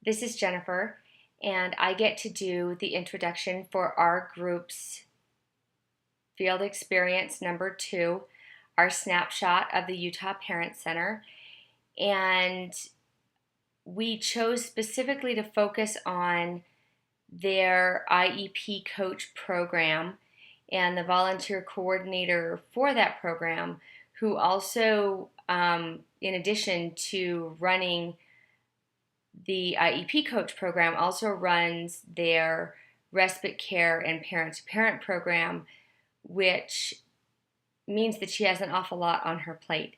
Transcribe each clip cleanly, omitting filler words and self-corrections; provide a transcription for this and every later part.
This is Jennifer, and I get to do the introduction for our group's field experience number 2, our snapshot of the Utah Parent Center. And we chose specifically to focus on their IEP coach program and the volunteer coordinator for that program, who also, in addition to running the IEP coach program, also runs their respite care and parent to parent program, which means that she has an awful lot on her plate.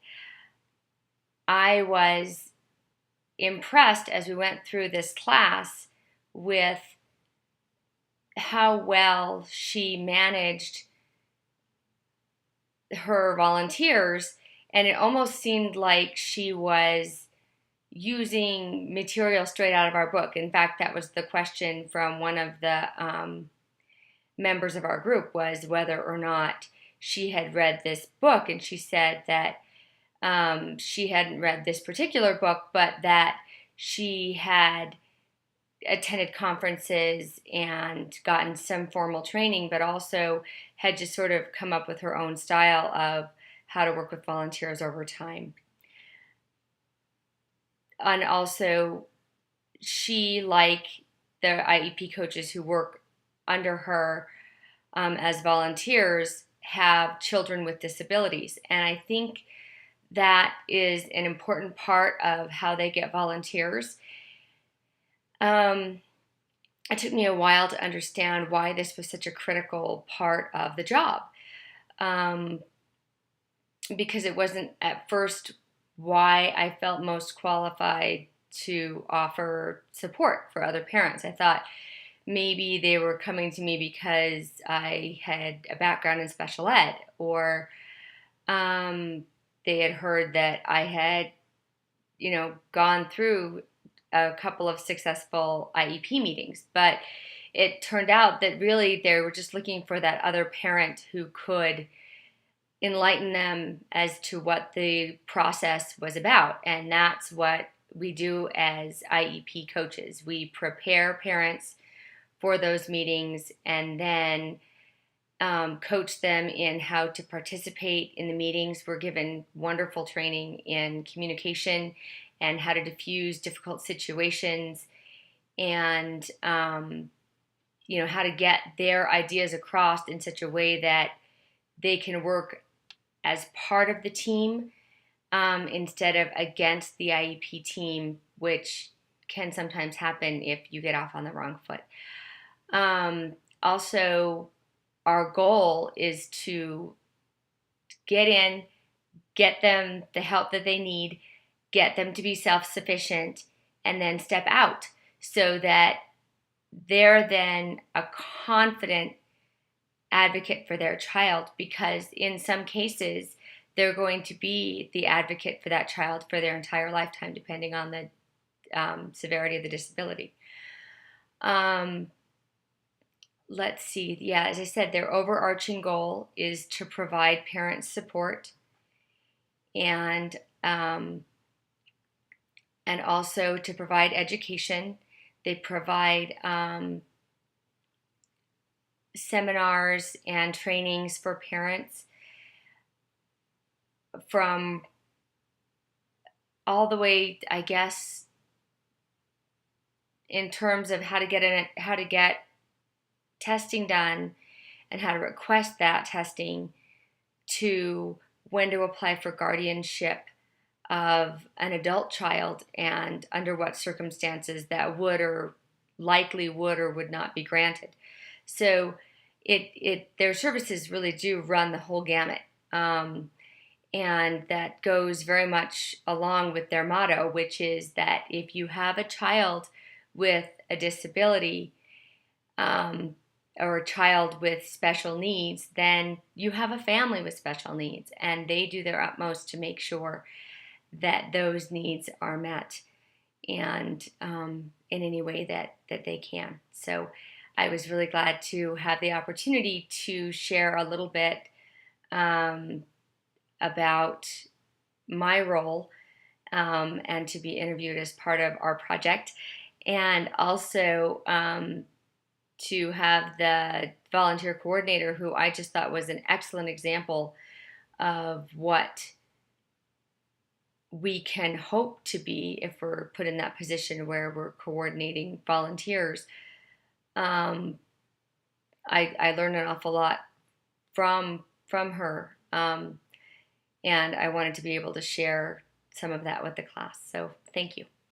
I was impressed as we went through this class with how well she managed her volunteers, and it almost seemed like she was using material straight out of our book. In fact, that was the question from one of the members of our group, was whether or not she had read this book, and she said that she hadn't read this particular book, but that she had attended conferences and gotten some formal training, but also had just sort of come up with her own style of how to work with volunteers over time. And also, she, like the IEP coaches who work under her as volunteers, have children with disabilities. And I think that is an important part of how they get volunteers. It took me a while to understand why this was such a critical part of the job, because it wasn't at first why I felt most qualified to offer support for other parents. I thought maybe they were coming to me because I had a background in special ed, or they had heard that I had, gone through a couple of successful IEP meetings. But it turned out that really they were just looking for that other parent who could enlighten them as to what the process was about. And that's what we do as IEP coaches. We prepare parents for those meetings and then coach them in how to participate in the meetings. We're given wonderful training in communication and how to diffuse difficult situations, and how to get their ideas across in such a way that they can work as part of the team instead of against the IEP team, which can sometimes happen if you get off on the wrong foot. Also, our goal is to get in, get them the help that they need, get them to be self-sufficient, and then step out so that they're then a confident advocate for their child, because in some cases they're going to be the advocate for that child for their entire lifetime, depending on the severity of the disability. Let's see. Yeah, as I said, their overarching goal is to provide parent support and also to provide education. They provide seminars and trainings for parents from all the way, I guess, in terms of how to get testing done and how to request that testing, to when to apply for guardianship of an adult child and under what circumstances that would or would not be granted. So their services really do run the whole gamut. And that goes very much along with their motto, which is that if you have a child with a disability, or a child with special needs, then you have a family with special needs, and they do their utmost to make sure that those needs are met, and in any way that they can. So I was really glad to have the opportunity to share a little bit about my role and to be interviewed as part of our project. and also to have the volunteer coordinator, who I just thought was an excellent example of what we can hope to be if we're put in that position where we're coordinating volunteers. Um, I learned an awful lot from her, and I wanted to be able to share some of that with the class. So thank you.